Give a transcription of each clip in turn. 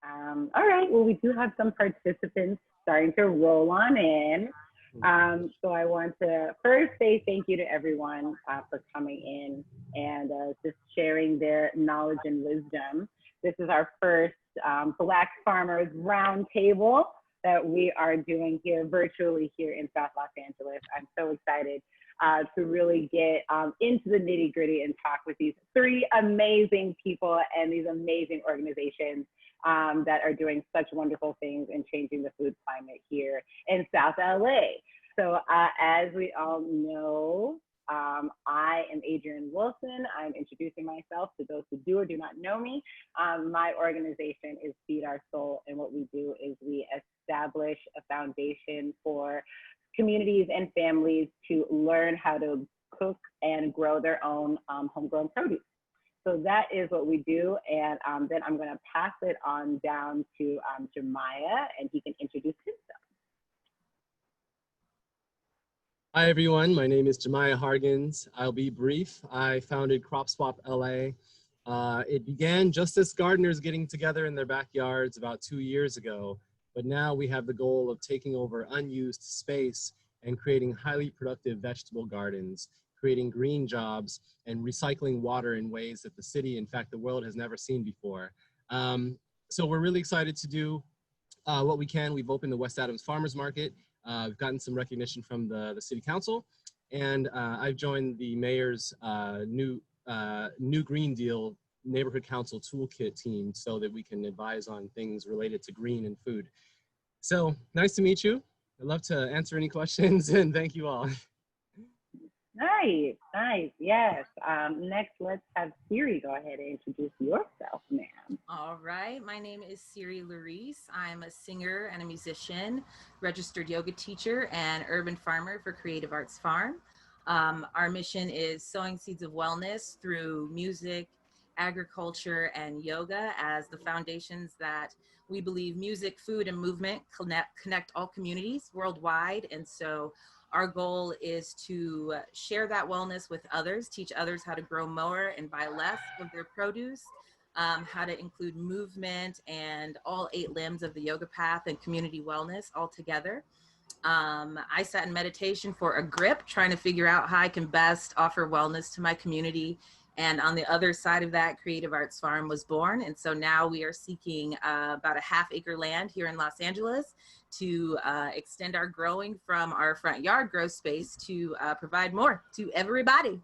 All right, well, we do have some participants starting to roll on in. So I want to first say thank you to everyone for coming in and just sharing their knowledge and wisdom. This is our first Black Farmers Roundtable that we are doing here virtually here in South Los Angeles. I'm so excited to really get into the nitty gritty and talk with these three amazing people and these amazing organizations that are doing such wonderful things and changing the food climate here in South LA. So as we all know, I am Adrienne Wilson. I'm introducing myself to those who do or do not know me. My organization is Feed Our Soul, and what we do is we establish a foundation for communities and families to learn how to cook and grow their own homegrown produce. So that is what we do, and then I'm going to pass it on down to Jamiah, and he can introduce himself. Hi everyone, my name is Jamiah Hargins. I'll be brief. I founded Crop Swap LA. It began just as gardeners getting together in their backyards about 2 years ago, but now we have the goal of taking over unused space and creating highly productive vegetable gardens, creating green jobs, and recycling water in ways that the city, in fact, the world has never seen before. So we're really excited to do what we can. We've opened the West Adams Farmers Market. We've gotten some recognition from the city council, and I've joined the mayor's new Green Deal neighborhood council toolkit team so that we can advise on things related to green and food. So nice to meet you. I'd love to answer any questions, and thank you all. Nice, nice, yes. Next, let's have Siri go ahead and introduce yourself, ma'am. All right, my name is Siri Laurice. I'm a singer and a musician, registered yoga teacher, and urban farmer for Creative Arts Farm. Our mission is sowing seeds of wellness through music, agriculture, and yoga as the foundations that we believe music, food, and movement connect all communities worldwide. And so our goal is to share that wellness with others, teach others how to grow more and buy less of their produce, how to include movement and all 8 limbs of the yoga path and community wellness all together. I sat in meditation for a grip, trying to figure out how I can best offer wellness to my community. And on the other side of that, Creative Arts Farm was born. And so now we are seeking about a half-acre land here in Los Angeles to extend our growing from our front yard grow space to provide more to everybody.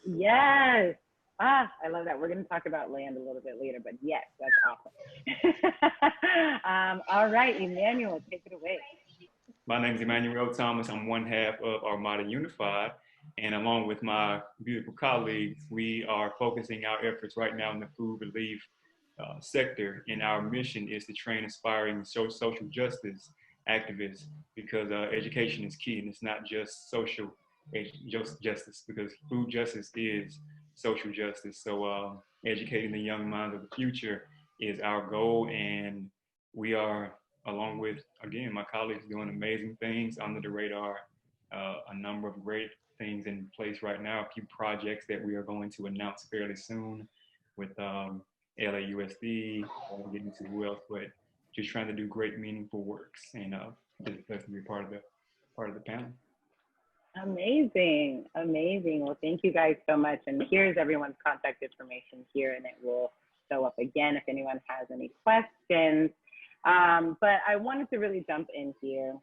Yes. I love that. We're going to talk about land a little bit later, but yes, that's awesome. All right, Emmanuel, take it away. My name is Emmanuel Thomas. I'm one half of Armada Unified. And along with my beautiful colleagues, we are focusing our efforts right now in the food relief sector. And our mission is to train aspiring social justice activists, because education is key, and it's not just social justice, because food justice is social justice. So educating the young minds of the future is our goal, and we are, along with, again, my colleagues, doing amazing things under the radar. A number of great things in place right now, a few projects that we are going to announce fairly soon with LAUSD, getting into who else, but just trying to do great, meaningful works, and just blessed to be part of the panel. Amazing, amazing. Well, thank you guys so much. And here's everyone's contact information here, and it will show up again if anyone has any questions. But I wanted to really jump in here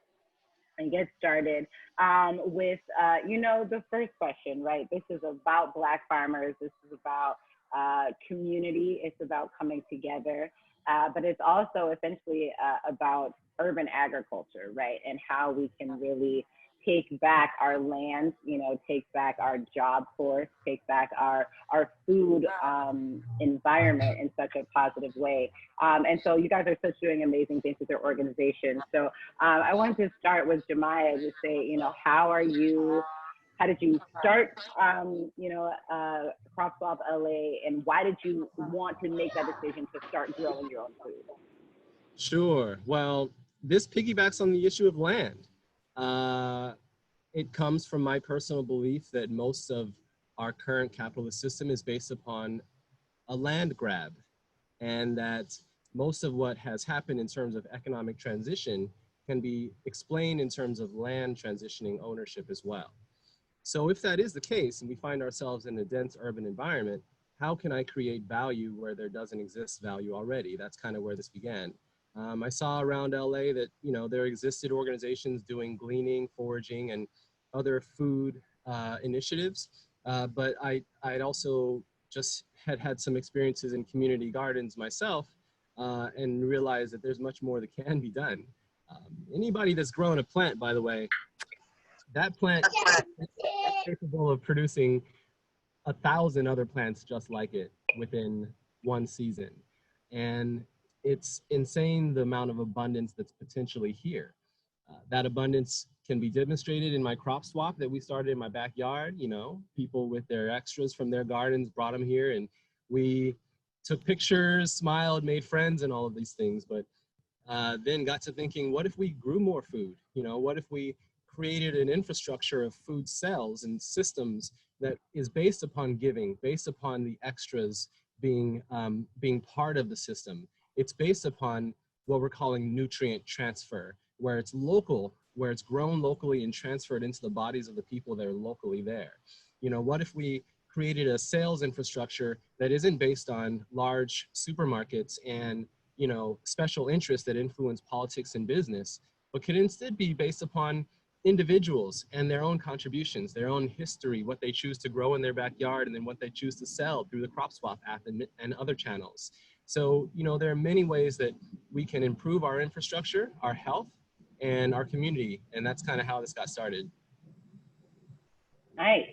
and get started with, the first question, right? This is about Black farmers. This is about community. It's about coming together, but it's also essentially about urban agriculture, right? And how we can really take back our land, take back our job force, take back our food environment in such a positive way. And so you guys are such doing amazing things with your organization. So I wanted to start with Jamiah to say, how did you start, Crop Swap LA, and why did you want to make that decision to start growing your own food? Sure. Well, this piggybacks on the issue of land. It comes from my personal belief that most of our current capitalist system is based upon a land grab, and that most of what has happened in terms of economic transition can be explained in terms of land transitioning ownership as well. So if that is the case, and we find ourselves in a dense urban environment, how can I create value where there doesn't exist value already? That's kind of where this began. I saw around LA that, you know, there existed organizations doing gleaning, foraging, and other food initiatives. But I'd also just had some experiences in community gardens myself and realized that there's much more that can be done. Anybody that's grown a plant, by the way, that plant is capable of producing 1,000 other plants just like it within one season. And it's insane the amount of abundance that's potentially here. That abundance can be demonstrated in my crop swap that we started in my backyard. You know, people with their extras from their gardens brought them here, and we took pictures, smiled, made friends, and all of these things. But then got to thinking, what if we grew more food? You know, what if we created an infrastructure of food cells and systems that is based upon giving, based upon the extras being part of the system. It's based upon what we're calling nutrient transfer, where it's local, where it's grown locally and transferred into the bodies of the people that are locally there. You know, what if we created a sales infrastructure that isn't based on large supermarkets and, you know, special interests that influence politics and business, but could instead be based upon individuals and their own contributions, their own history, what they choose to grow in their backyard, and then what they choose to sell through the crop swap app and other channels. So, you know, there are many ways that we can improve our infrastructure, our health, and our community. And that's kind of how this got started. Nice,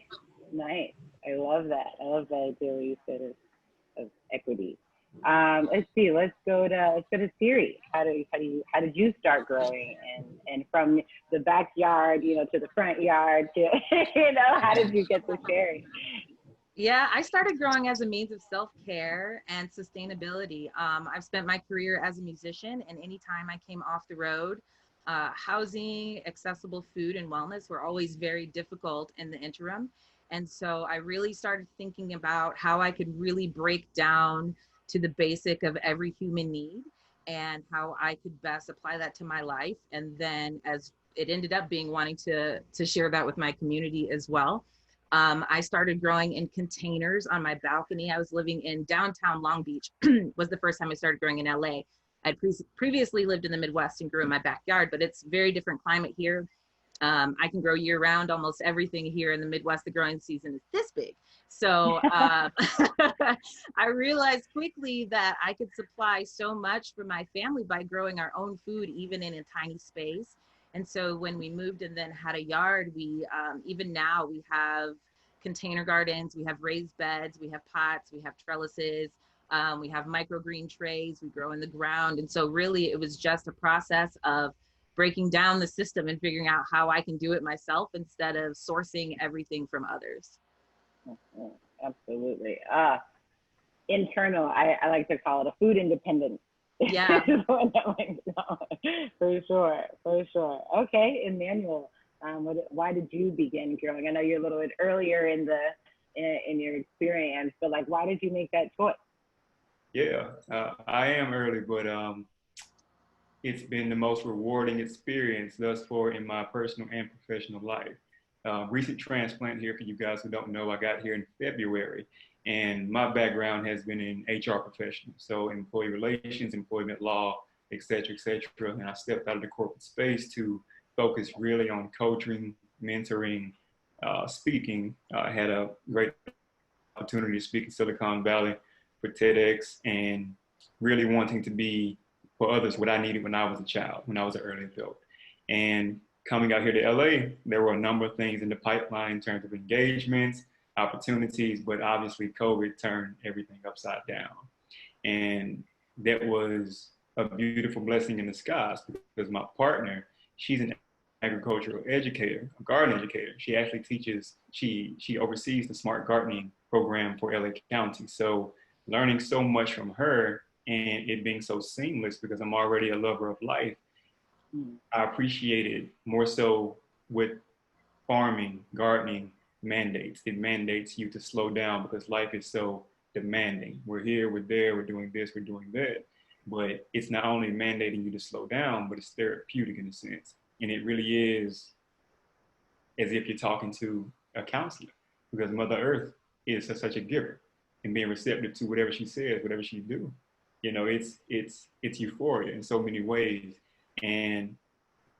nice. I love that. I love the idea you said of equity. Let's see. Let's go to Siri. How did you start growing, and from the backyard, you know, to the front yard, to you know, how did you get to sharing? Yeah, I started growing as a means of self-care and sustainability. I've spent my career as a musician, and anytime I came off the road, housing, accessible food, and wellness were always very difficult in the interim. And so I really started thinking about how I could really break down to the basic of every human need and how I could best apply that to my life. And then as it ended up being wanting to share that with my community as well. I started growing in containers on my balcony. I was living in downtown Long Beach, was the first time I started growing in LA. I'd previously lived in the Midwest and grew in my backyard, but it's very different climate here. I can grow year round, almost everything here in the Midwest. The growing season is this big. So I realized quickly that I could supply so much for my family by growing our own food, even in a tiny space. And so when we moved and then had a yard, we, even now we have container gardens, we have raised beds, we have pots, we have trellises, we have microgreen trays, we grow in the ground. And so really it was just a process of breaking down the system and figuring out how I can do it myself instead of sourcing everything from others. Absolutely. Internal, I like to call it a food independence. Yeah. For sure, for sure. Okay, Emmanuel, why did you begin growing? I know you're a little bit earlier in your experience, but like, why did you make that choice? Yeah, I am early, but it's been the most rewarding experience thus far in my personal and professional life. Recent transplant here, for you guys who don't know, I got here in February, and my background has been in HR professional, so employee relations, employment law, et cetera, and I stepped out of the corporate space to focus really on coaching, mentoring, speaking. I had a great opportunity to speak in Silicon Valley for TEDx, and really wanting to be for others what I needed when I was a child, when I was an early adult. And coming out here to LA, there were a number of things in the pipeline in terms of engagements, opportunities, but obviously COVID turned everything upside down. And that was a beautiful blessing in disguise, because my partner, she's an agricultural educator, a garden educator. She actually teaches, she oversees the smart gardening program for LA County. So learning so much from her and it being so seamless, because I'm already a lover of life, I appreciate it more so with farming, gardening mandates. It mandates you to slow down because life is so demanding. We're here, we're there, we're doing this, we're doing that. but it's not only mandating you to slow down, but it's therapeutic in a sense. And it really is as if you're talking to a counselor, because Mother Earth is such a giver, and being receptive to whatever she says, whatever she do. It's euphoria in so many ways. And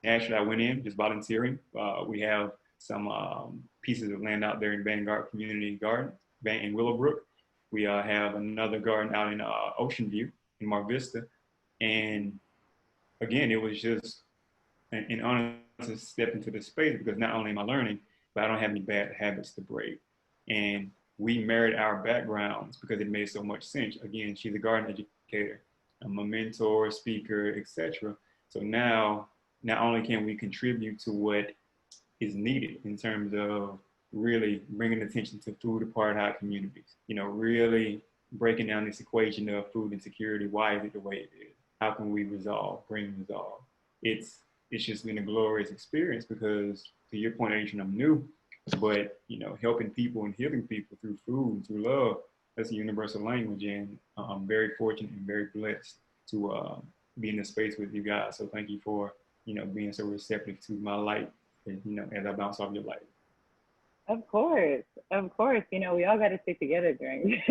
actually, I went in just volunteering. We have some pieces of land out there in Vanguard Community Garden in Willowbrook. We have another garden out in Ocean View in Mar Vista. And again, it was just an honor to step into this space, because not only am I learning, but I don't have any bad habits to break. And we married our backgrounds because it made so much sense. Again, she's a garden educator, I'm a mentor, speaker, etc. So now, not only can we contribute to what is needed in terms of really bringing attention to food apartheid communities, really breaking down this equation of food insecurity. Why is it the way it is? How can we bring resolve? It's just been a glorious experience, because to your point, Adrienne, I'm new, but helping people and healing people through food and through love, that's a universal language. And I'm very fortunate and very blessed to be in this space with you guys. So thank you for, being so receptive to my light, as I bounce off your light. Of course. We all got to stick together during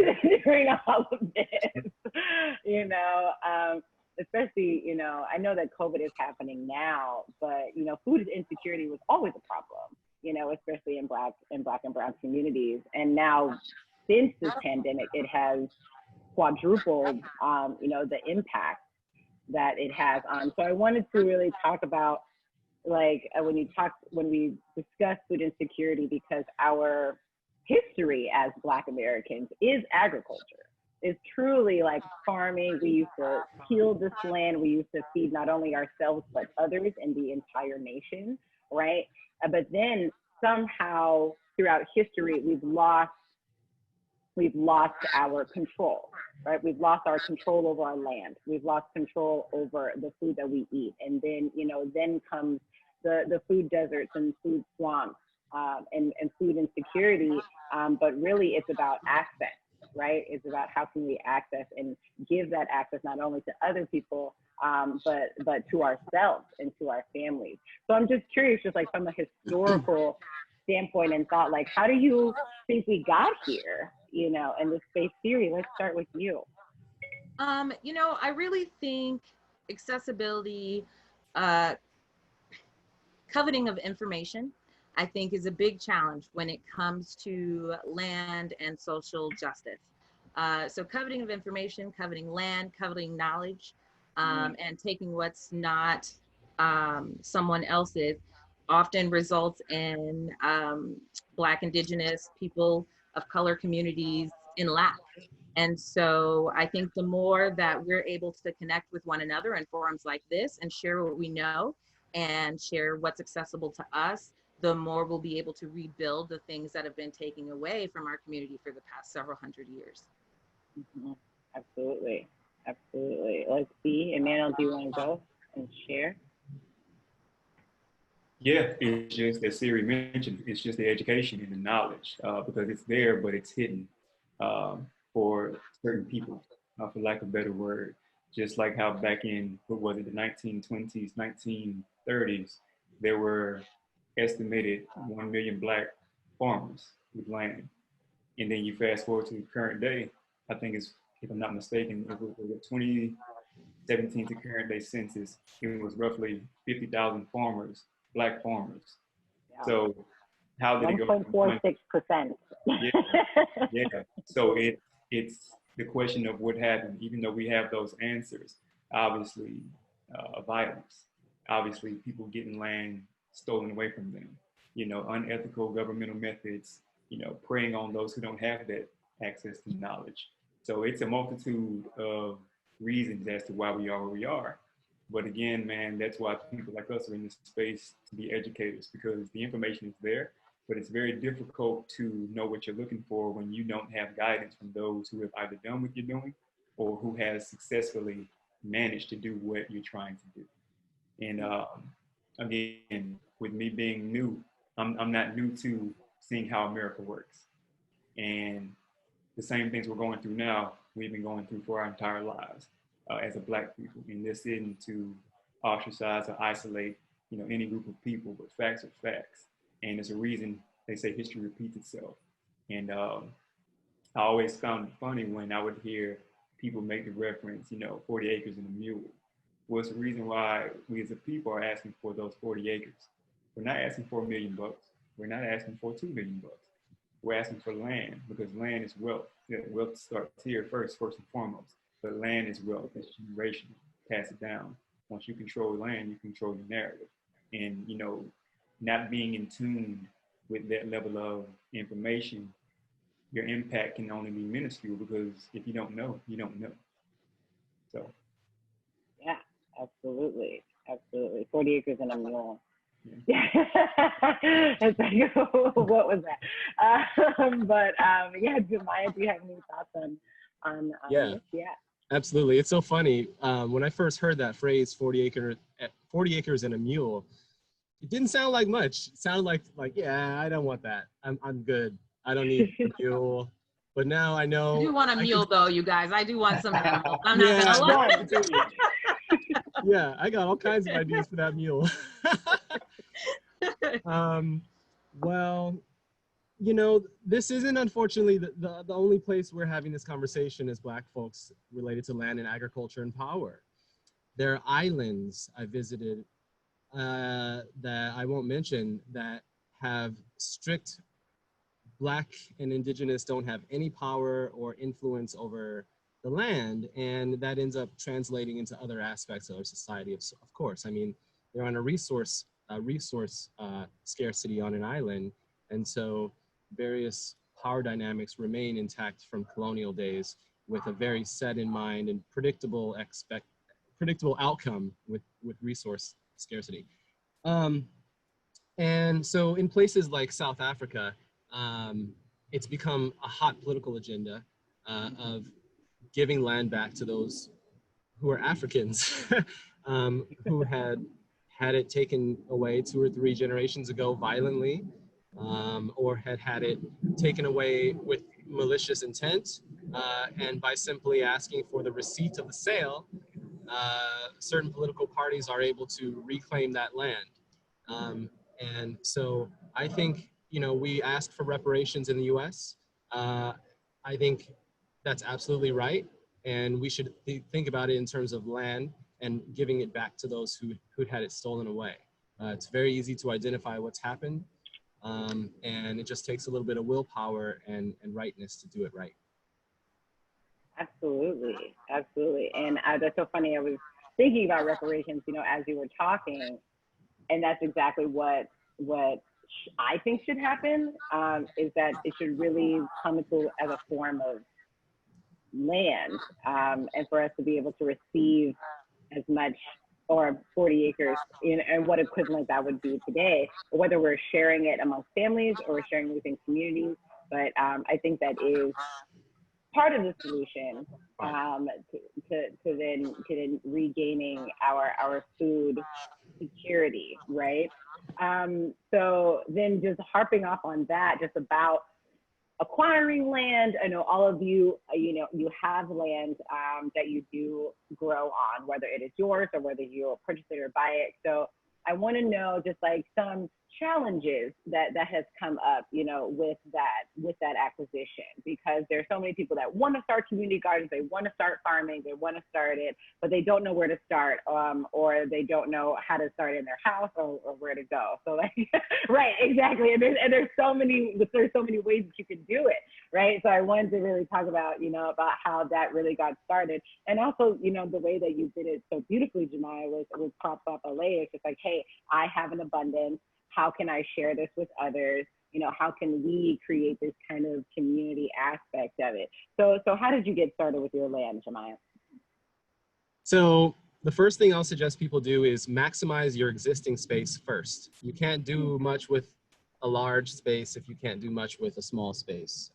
all of this, especially, I know that COVID is happening now, but, food insecurity was always a problem, especially in Black and Brown communities. And now, since this pandemic, it has quadrupled, the impact that it has on. So I wanted to really talk about, when we discuss food insecurity, because our history as Black Americans is agriculture. It's truly like farming. We used to till this land. We used to feed not only ourselves, but others in the entire nation, right? But then somehow throughout history, we've lost our control, right? We've lost our control over our land. We've lost control over the food that we eat. And then, then comes the food deserts and food swamps and food insecurity. But really it's about access, right? It's about how can we access and give that access not only to other people, but to ourselves and to our families. So I'm just curious, just like from a historical standpoint and thought, like, how do you think we got here, in this space? Siri, let's start with you. I really think accessibility, coveting of information, I think is a big challenge when it comes to land and social justice. So coveting of information, coveting land, coveting knowledge, and taking what's not someone else's often results in Black, Indigenous, people of color communities in lack. And so I think the more that we're able to connect with one another in forums like this and share what we know and share what's accessible to us, the more we'll be able to rebuild the things that have been taken away from our community for the past several hundred years. Mm-hmm. Absolutely. Let's see, Emmanuel, do you want to go and share? Yeah, it's just, as Siri mentioned, it's just the education and the knowledge, because it's there, but it's hidden for certain people, for lack of a better word. Just like how back in, what was it, the 1920s, 1930s, there were estimated 1 million Black farmers with land. And then you fast forward to the current day, I think it's, if I'm not mistaken, it was 2017 to current day census, it was roughly 50,000 farmers, Black farmers. Yeah. So how did it go? 1.46%. Yeah. So it's the question of what happened, even though we have those answers. Obviously, violence. Obviously, people getting land stolen away from them. Unethical governmental methods. Preying on those who don't have that access to knowledge. So it's a multitude of reasons as to why we are where we are. But again, man, that's why people like us are in this space, to be educators, because the information is there, but it's very difficult to know what you're looking for when you don't have guidance from those who have either done what you're doing or who has successfully managed to do what you're trying to do. And again, with me being new, I'm not new to seeing how America works. And the same things we're going through now, we've been going through for our entire lives. as a Black people, and this isn't to ostracize or isolate, any group of people, but facts are facts. And there's a reason they say history repeats itself. And I always found it funny when I would hear people make the reference, 40 acres and a mule. Well, it's the reason why we as a people are asking for those 40 acres. We're not asking for $1 million. We're not asking for $2 million. We're asking for land, because land is wealth. Wealth starts here first and foremost. But land is wealth. It's generational. Pass it down. Once you control land, you control the narrative. And, not being in tune with that level of information, your impact can only be minuscule, because if you don't know, you don't know. So. Yeah, absolutely. Absolutely. 40 acres and a mule. Yeah. It's like, what was that? Yeah, Jamiah, do you have any thoughts on yeah. this? Yeah. Absolutely. It's so funny. When I first heard that phrase, 40 acres and a mule, it didn't sound like much. It sounded like, yeah, I don't want that. I'm good. I don't need a mule. But now I know. I do want a mule though, you guys. I do want some animals. I'm not gonna lie. Yeah, I got all kinds of ideas for that mule. Well, this isn't, unfortunately, the only place we're having this conversation as Black folks related to land and agriculture and power. There are islands I visited that I won't mention that have strict Black and Indigenous don't have any power or influence over the land, and that ends up translating into other aspects of our society, of course. I mean, they're on a resource scarcity on an island, and so various power dynamics remain intact from colonial days, with a very set in mind and predictable outcome with resource scarcity. And so in places like South Africa, it's become a hot political agenda of giving land back to those who are Africans, who had it taken away 2 or 3 generations ago violently, or had it taken away with malicious intent, and by simply asking for the receipt of the sale, certain political parties are able to reclaim that land. And so I think, we asked for reparations in the US. I think that's absolutely right. And we should think about it in terms of land and giving it back to those who'd had it stolen away. It's very easy to identify what's happened. And it just takes a little bit of willpower and rightness to do it right. Absolutely, absolutely. And that's so funny. I was thinking about reparations, as you were talking, and that's exactly what I think should happen, is that it should really come into as a form of land, and for us to be able to receive as much, or 40 acres, and what equivalent that would be today, whether we're sharing it amongst families or we're sharing within communities. But I think that is part of the solution, to then regaining our food security, right? So then just harping off on that, just about acquiring land. I know all of you, you have land that you do grow on, whether it is yours or whether you purchase it or buy it. So I want to know just like some challenges that has come up, with that acquisition, because there's so many people that want to start community gardens, they want to start farming, they want to start it, but they don't know where to start, or they don't know how to start in their house, or where to go. So like, right, exactly. And there's so many ways that you can do it, right? So I wanted to really talk about, about how that really got started, and also, the way that you did it so beautifully, Jamiah, with Crop Swap LA. It's just like, hey, I have an abundance. How can I share this with others? How can we create this kind of community aspect of it? So how did you get started with your land, Jamiah? So the first thing I'll suggest people do is maximize your existing space first. You can't do much with a large space if you can't do much with a small space.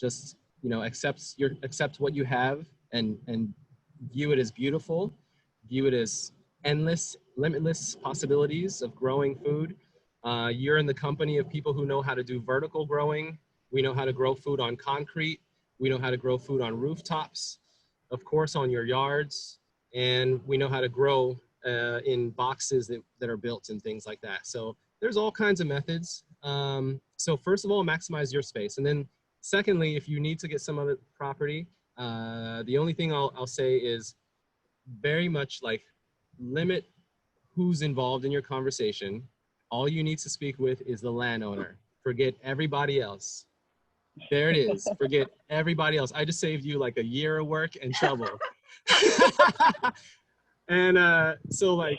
Just, accept what you have and view it as beautiful, view it as endless, limitless possibilities of growing food. You're in the company of people who know how to do vertical growing. We know how to grow food on concrete. We know how to grow food on rooftops. of course, on your yards, and we know how to grow in boxes that are built and things like that. So there's all kinds of methods. So first of all, maximize your space. And then secondly, if you need to get some other property, the only thing I'll say is very much like limit who's involved in your conversation. All you need to speak with is the landowner. Forget everybody else. There it is. Forget everybody else. I just saved you like a year of work and trouble. And so like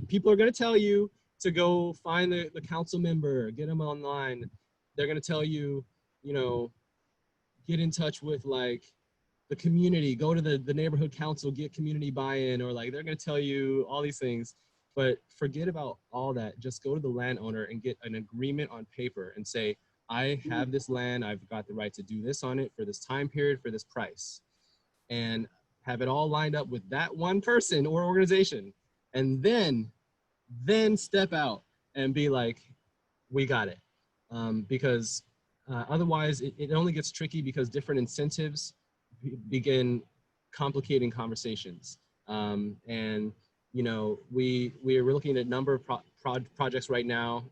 people are gonna tell you to go find the council member, get them online. They're gonna tell you, you know, get in touch with like the community, go to the neighborhood council, get community buy-in, or like they're gonna tell you all these things. But forget about all that. Just go to the landowner and get an agreement on paper and say, I have this land, I've got the right to do this on it for this time period, for this price. And have it all lined up with that one person or organization. And then step out and be like, we got it. Because otherwise it only gets tricky because different incentives begin complicating conversations. And you know, we're looking at a number of projects right now,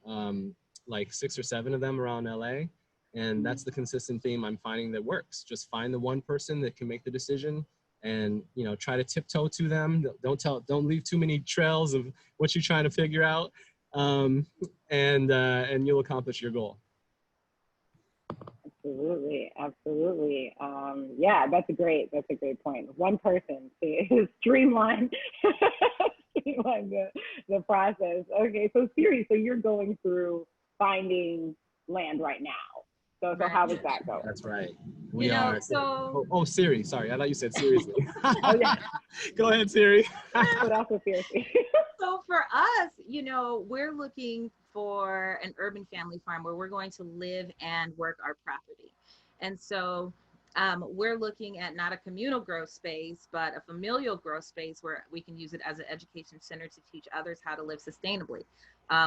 like 6 or 7 of them around LA. And that's the consistent theme I'm finding that works. Just find the one person that can make the decision and, you know, try to tiptoe to them. Don't leave too many trails of what you're trying to figure out. And you'll accomplish your goal. Absolutely, absolutely. Yeah, that's a great point. One person to streamline the process. Okay, so Siri, so you're going through finding land right now. So how does that go? That's right. We are. So Siri. Sorry, I thought you said seriously. Oh yeah. Go ahead, Siri. But also seriously. So for us, you know, we're looking for an urban family farm where we're going to live and work our property. And so we're looking at not a communal growth space, but a familial growth space where we can use it as an education center to teach others how to live sustainably.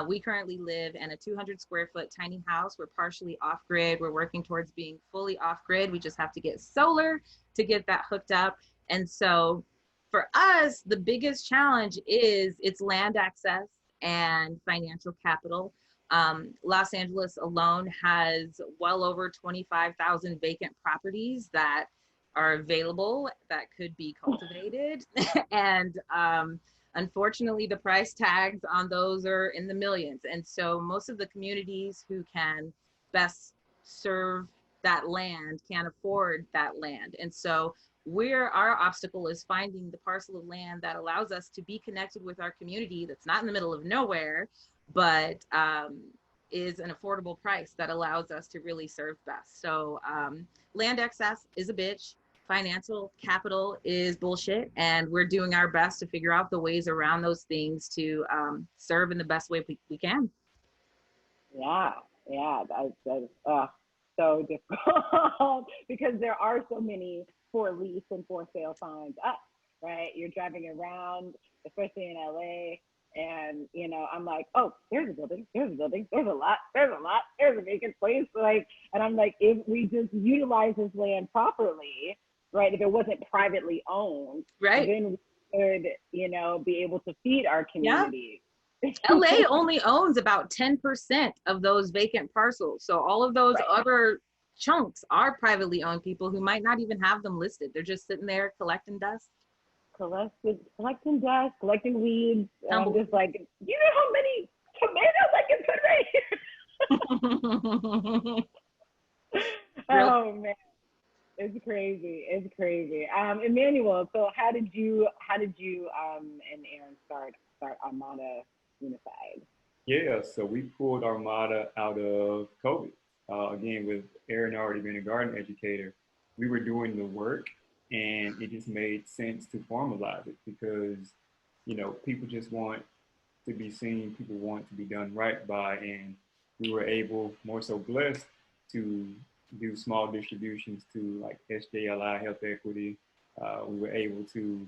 We currently live in a 200 square foot tiny house. We're partially off grid. We're working towards being fully off grid. We just have to get solar to get that hooked up. And so for us, the biggest challenge is its land access and financial capital. Los Angeles alone has well over 25,000 vacant properties that are available that could be cultivated. And unfortunately, the price tags on those are in the millions. And so most of the communities who can best serve that land can't afford that land. And so our obstacle is finding the parcel of land that allows us to be connected with our community that's not in the middle of nowhere, but is an affordable price that allows us to really serve best. So land access is a bitch. Financial capital is bullshit. And we're doing our best to figure out the ways around those things to serve in the best way we can. Yeah, that's so difficult because there are so many for lease and for sale signs up, right? You're driving around, especially in LA, and you know, I'm like, oh, there's a building, there's a lot, there's a vacant place, like, and I'm like, if we just utilize this land properly, right? If it wasn't privately owned, right, then we could, you know, be able to feed our communities. Yeah. LA only owns about 10% of those vacant parcels. So all of those other chunks are privately owned people who might not even have them listed. They're just sitting there collecting dust. Collecting dust, collecting weeds. And I'm just like, you know how many tomatoes I can put right here? Oh man, it's crazy. It's crazy. Emmanuel, so how did you and Aaron start Armada Unified? Yeah, so we pulled Armada out of COVID. Again, with Aaron already being a garden educator, we were doing the work and it just made sense to formalize it because, you know, people just want to be seen, people want to be done right by, and we were able, more so blessed, to do small distributions to like SJLI, Health Equity. We were able to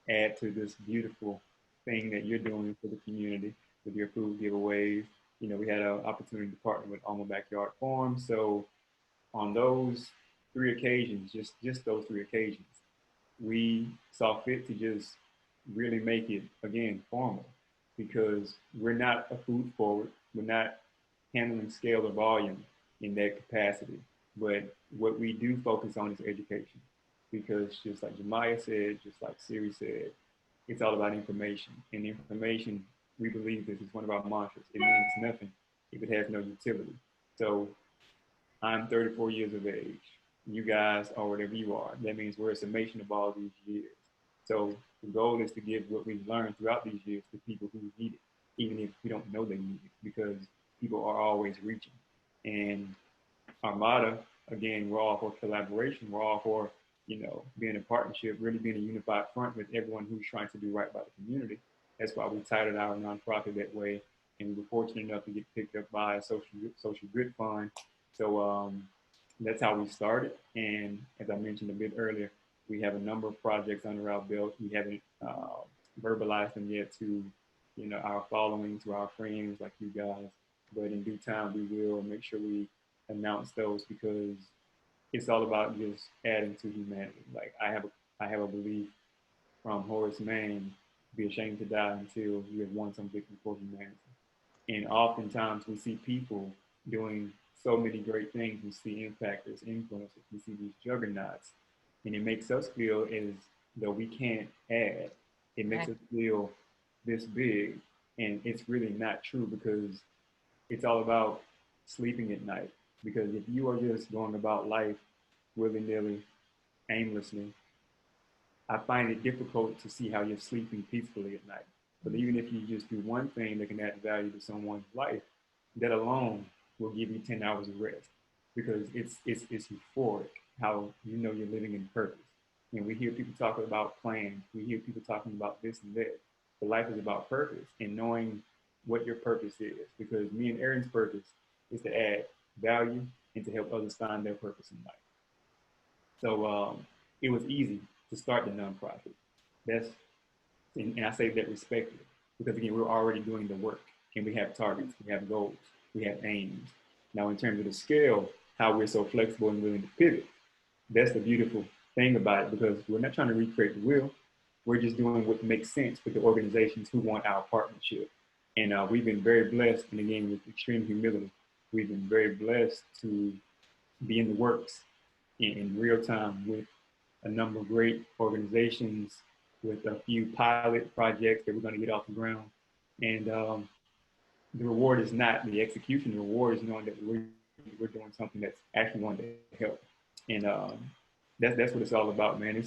add to this beautiful thing that you're doing for the community with your food giveaways. You know, we had an opportunity to partner with Alma Backyard Farm. So on those three occasions, just those three occasions, we saw fit to just really make it, again, formal, because we're not a food forward. We're not handling scale or volume in that capacity. But what we do focus on is education, because just like Jamiah said, just like Siri said, it's all about information. And information, we believe this is one of our mantras. It means nothing if it has no utility. So I'm 34 years of age. You guys are whatever you are. That means we're a summation of all these years. So the goal is to give what we've learned throughout these years to people who need it, even if we don't know they need it, because people are always reaching. And Armada, again, we're all for collaboration. We're all for, being a partnership, really being a unified front with everyone who's trying to do right by the community. That's why we titled our nonprofit that way. And we were fortunate enough to get picked up by a social good fund. So that's how we started. And as I mentioned a bit earlier, we have a number of projects under our belt. We haven't verbalized them yet to, our following, to our friends like you guys. But in due time, we will make sure we announce those, because it's all about just adding to humanity. Like I have a belief from Horace Mann: be ashamed to die until you have won something for humanity. And oftentimes we see people doing so many great things. We see impactors, influencers, we see these juggernauts, and it makes us feel as though we can't add. It makes us feel this big, and it's really not true, because it's all about sleeping at night. Because if you are just going about life willy-nilly, aimlessly, I find it difficult to see how you're sleeping peacefully at night. But even if you just do one thing that can add value to someone's life, that alone will give you 10 hours of rest, because it's euphoric how you're living in purpose. And we hear people talking about plans. We hear people talking about this and that. But life is about purpose and knowing what your purpose is, because me and Aaron's purpose is to add value and to help others find their purpose in life. So it was easy to start the nonprofit. And I say that respectfully, because again, we're already doing the work, and we have targets, we have goals, we have aims. Now, in terms of the scale, how we're so flexible and willing to pivot, that's the beautiful thing about it, because we're not trying to recreate the wheel. We're just doing what makes sense with the organizations who want our partnership. And we've been very blessed, and again, with extreme humility, we've been very blessed to be in the works in real time with a number of great organizations, with a few pilot projects that we're going to get off the ground. And the reward is not the execution. The reward is knowing that we're doing something that's actually going to help. And that's what it's all about, man.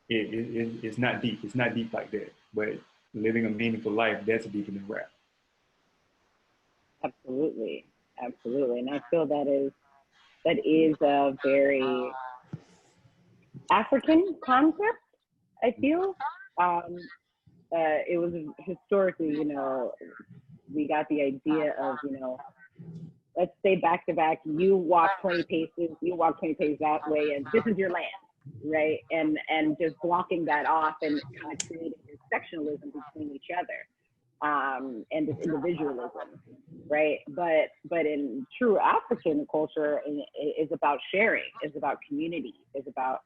It's not deep. It's not deep like that. But living a meaningful life, that's deeper than rap. Absolutely. Absolutely. And I feel that is a very African concept, I feel. It was historically, we got the idea of, let's say back to back, you walk 20 paces, you walk 20 paces that way, and this is your land, right? And just blocking that off and kind of creating this sectionalism between each other. And this individualism, right? But in true African culture, it's about sharing, it's about community, it's about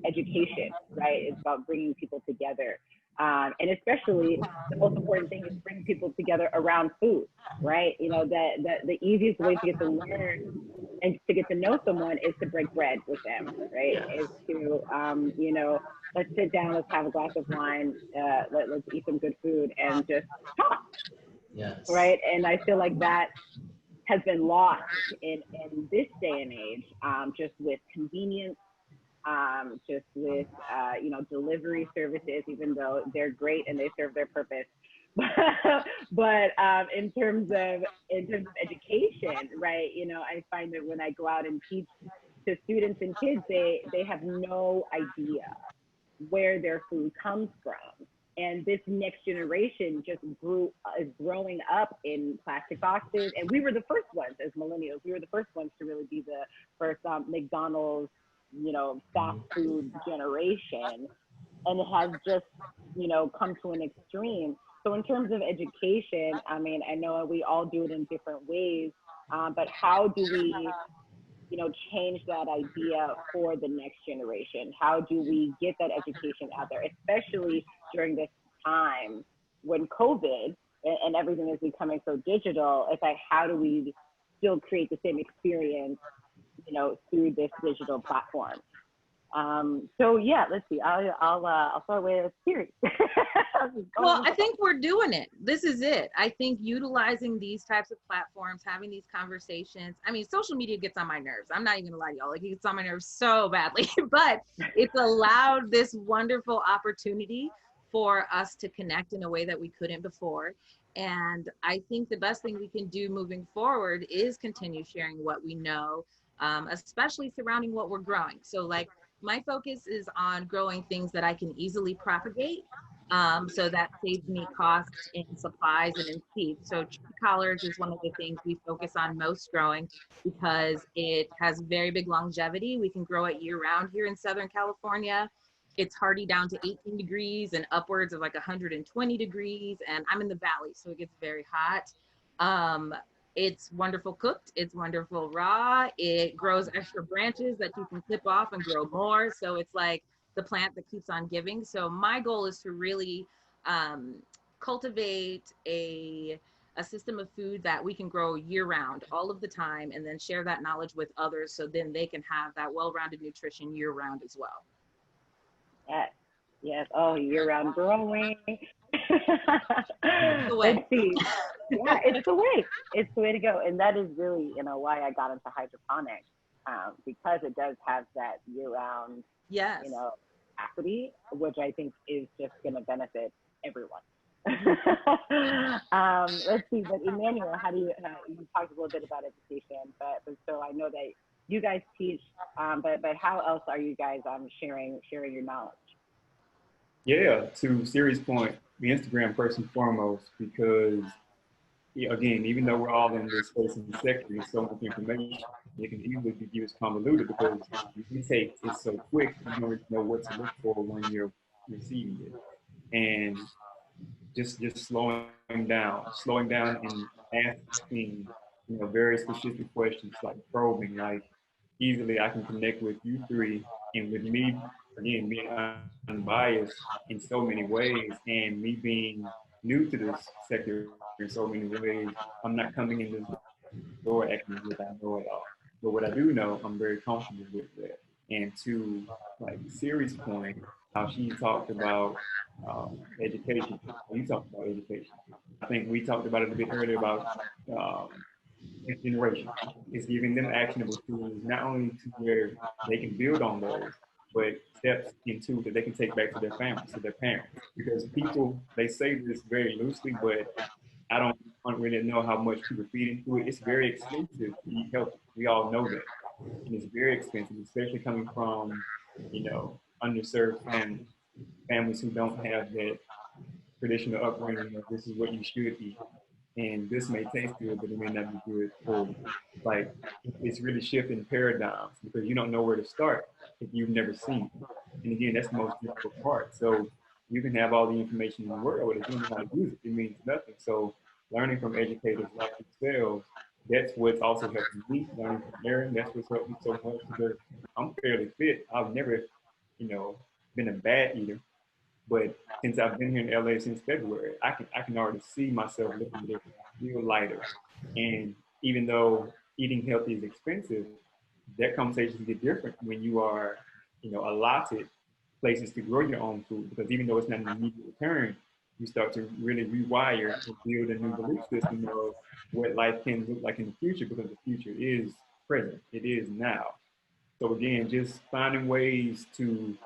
education, right? It's about bringing people together. And especially the most important thing is bring people together around food, right? That the easiest way to get to learn and to get to know someone is to break bread with them, right? Is to, let's sit down, let's have a glass of wine, let's eat some good food and just talk, right? And I feel like that has been lost in this day and age, just with convenience, just with delivery services, even though they're great and they serve their purpose. But in terms of education, right? I find that when I go out and teach to students and kids, they have no idea where their food comes from. And this next generation just is growing up in plastic boxes. And we were the first ones as millennials. We were the first ones to really be the first McDonald's, fast food generation. And it has just, come to an extreme. So in terms of education, I mean, I know we all do it in different ways, but how do we change that idea for the next generation? How do we get that education out there, especially during this time when COVID and everything is becoming so digital? It's like, how do we still create the same experience, through this digital platform? So yeah, let's see. I'll start with Siri. Well, I think we're doing it. This is it. I think utilizing these types of platforms, having these conversations. I mean, social media gets on my nerves. I'm not even gonna lie to y'all. Like, it gets on my nerves so badly, but it's allowed this wonderful opportunity for us to connect in a way that we couldn't before. And I think the best thing we can do moving forward is continue sharing what we know, especially surrounding what we're growing. So like, my focus is on growing things that I can easily propagate. So that saves me costs in supplies and in seeds. So tree collards is one of the things we focus on most growing because it has very big longevity. We can grow it year round here in Southern California. It's hardy down to 18 degrees and upwards of like 120 degrees. And I'm in the valley, so it gets very hot. It's wonderful cooked. It's wonderful raw. It grows extra branches that you can clip off and grow more. So it's like the plant that keeps on giving. So my goal is to really cultivate a system of food that we can grow year round, all of the time, and then share that knowledge with others so then they can have that well-rounded nutrition year round as well. Yes. Oh, year-round growing. The way. Let's see. Yeah, it's the way. It's the way to go. And that is really, why I got into hydroponics, because it does have that year-round, yes, capacity, which I think is just going to benefit everyone. Let's see. But Emmanuel, how do you talked a little bit about education, but so I know that you guys teach, but how else are you guys sharing your knowledge? Yeah, to Siri's point, the Instagram first and foremost, because again, even though we're all in this space and sector, there's so much information, it can easily be used convoluted because it's so quick, you don't really know what to look for when you're receiving it. And just slowing down and asking, very specific questions like probing, like easily I can connect with you three and with me, again, being unbiased in so many ways and me being new to this sector in so many ways, I'm not coming in this door acting as if I know it all. But what I do know, I'm very comfortable with that. And to like Siri's point, how she talked about education, you talked about education. I think we talked about it a bit earlier about next generation. It's giving them actionable tools, not only to where they can build on those, but steps into that they can take back to their families, to their parents. Because people, they say this very loosely, but I don't really know how much people feed into it. It's very expensive to eat healthy. We all know that. And it's very expensive, especially coming from, underserved families who don't have that traditional upbringing of this is what you should eat. And this may taste good, but it may not be good for you. Like, it's really shifting paradigms because you don't know where to start if you've never seen it. And again, that's the most difficult part. So you can have all the information in the world, but if you don't know how to use it, it means nothing. So learning from educators like yourselves, that's what's also helping me. Learning from Aaron, that's what's helped me so much because I'm fairly fit. I've never, been a bad eater. But since I've been here in LA since February, I can already see myself looking different, feel lighter. And even though eating healthy is expensive, that conversation get different when you are, allotted places to grow your own food. Because even though it's not an immediate return, you start to really rewire and build a new belief system of what life can look like in the future because the future is present. It is now. So again, just finding ways to,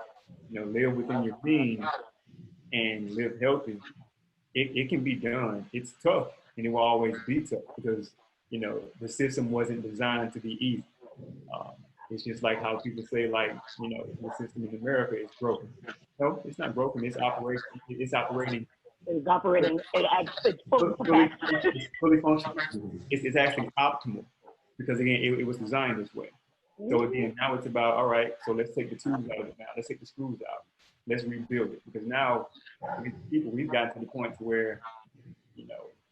live within your means and live healthy, it can be done. It's tough and it will always be tough because, the system wasn't designed to be easy. It's just like how people say, like, the system in America is broken. No, it's not broken. It's operating. It's operating. It's operating at its full capacity. It's fully functional. It's actually optimal because again, it was designed this way. So again, now it's about, all right, so let's take the tools out of it now. Let's take the screws out. Let's rebuild it. Because now, we've gotten to the point to where,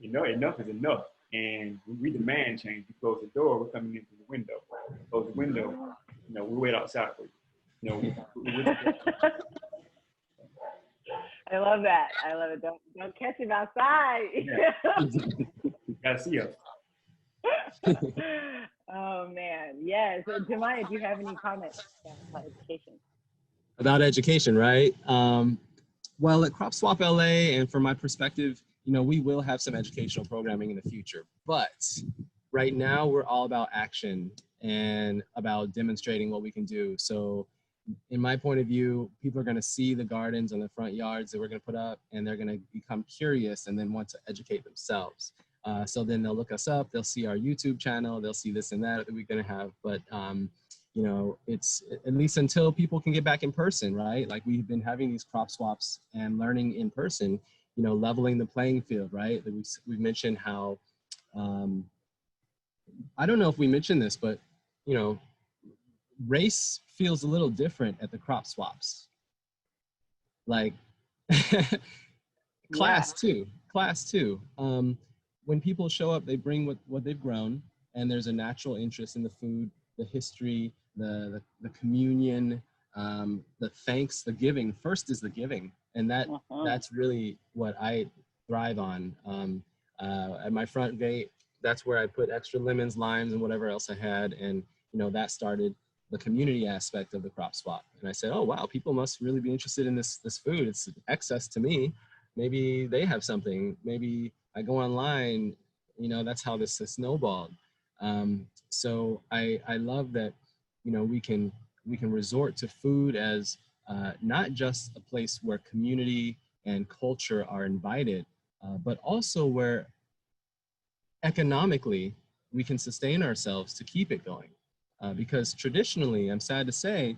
enough is enough. And we demand change. We close the door, we're coming in through the window. close the window. You know, we wait outside for you. You know, I love that. I love it. Don't catch him outside. Yeah. Gotta see us. Oh man, yes. So, Jamiah, do you have any comments about education? About education, right? Well, at Crop Swap LA, and from my perspective, you know, we will have some educational programming in the future, but right now we're all about action and about demonstrating what we can do. So in my point of view, people are going to see the gardens and the front yards that we're going to put up, and they're going to become curious and then want to educate themselves. So then they'll look us up, they'll see our YouTube channel, they'll see this and that we're going to have. But, you know, it's at least until people can get back in person, right? Like we've been having these crop swaps and learning in person, you know, leveling the playing field, right? We've mentioned how, I don't know if we mentioned this, but, you know, race feels a little different at the crop swaps. Like class too. When people show up, they bring what they've grown, and there's a natural interest in the food, the history, the communion, the thanks, the giving. First is the giving, and that's really what I thrive on. At my front gate, that's where I put extra lemons, limes, and whatever else I had, and you know that started the community aspect of the crop swap. And I said, oh wow, people must really be interested in this food. It's excess to me. Maybe they have something. Maybe I go online. You know, that's how this snowballed. So I love that, you know, we can resort to food as not just a place where community and culture are invited, but also where economically we can sustain ourselves to keep it going. Because traditionally, I'm sad to say,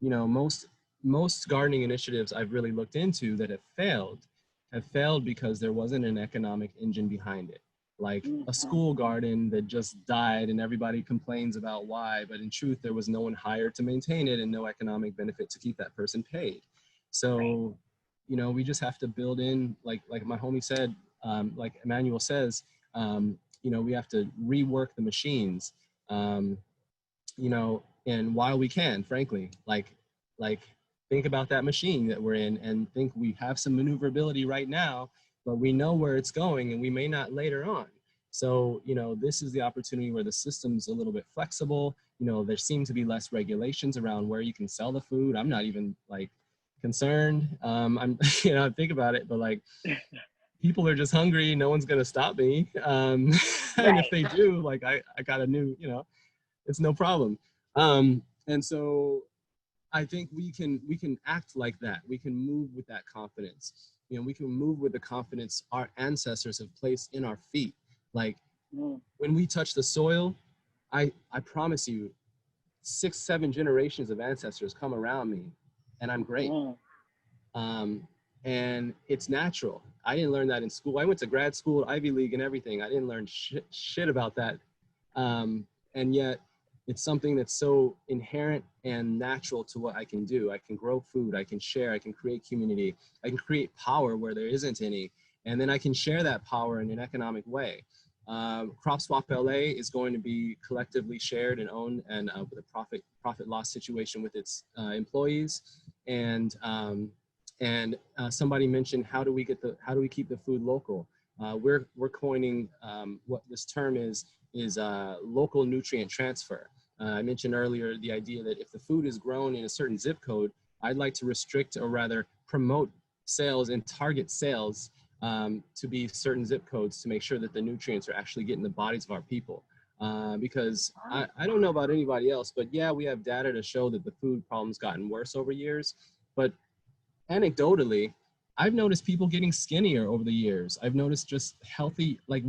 you know, most gardening initiatives I've really looked into that have failed because there wasn't an economic engine behind it. Like a school garden that just died and everybody complains about why, but in truth, there was no one hired to maintain it and no economic benefit to keep that person paid. So, you know, we just have to build in, like my homie said, like Emmanuel says, you know, we have to rework the machines. You know, and while we can, frankly, like think about that machine that we're in and think we have some maneuverability right now, but we know where it's going and we may not later on. So, you know, this is the opportunity where the system's a little bit flexible. You know, there seem to be less regulations around where you can sell the food. I'm not even like concerned. I'm, you know, I think about it, but like people are just hungry. No one's going to stop me. And if they do, like I got a new, you know, it's no problem. And so I think we can act like that. We can move with that confidence. You know, we can move with the confidence our ancestors have placed in our feet. Like when we touch the soil, I promise you 6-7 generations of ancestors come around me and I'm great. And it's natural. I didn't learn that in school. I went to grad school, Ivy League and everything. I didn't learn shit about that. And yet it's something that's so inherent and natural to what I can do. I can grow food, I can share, I can create community, I can create power where there isn't any, and then I can share that power in an economic way. Crop Swap LA is going to be collectively shared and owned and with a profit loss situation with its employees. And somebody mentioned, how do we keep the food local? We're coining what this term is local nutrient transfer. I mentioned earlier the idea that if the food is grown in a certain zip code, I'd like to restrict or rather promote sales and target sales to be certain zip codes to make sure that the nutrients are actually getting the bodies of our people. Because I don't know about anybody else, but yeah, we have data to show that the food problem's gotten worse over years. But anecdotally, I've noticed people getting skinnier over the years. I've noticed just healthy, like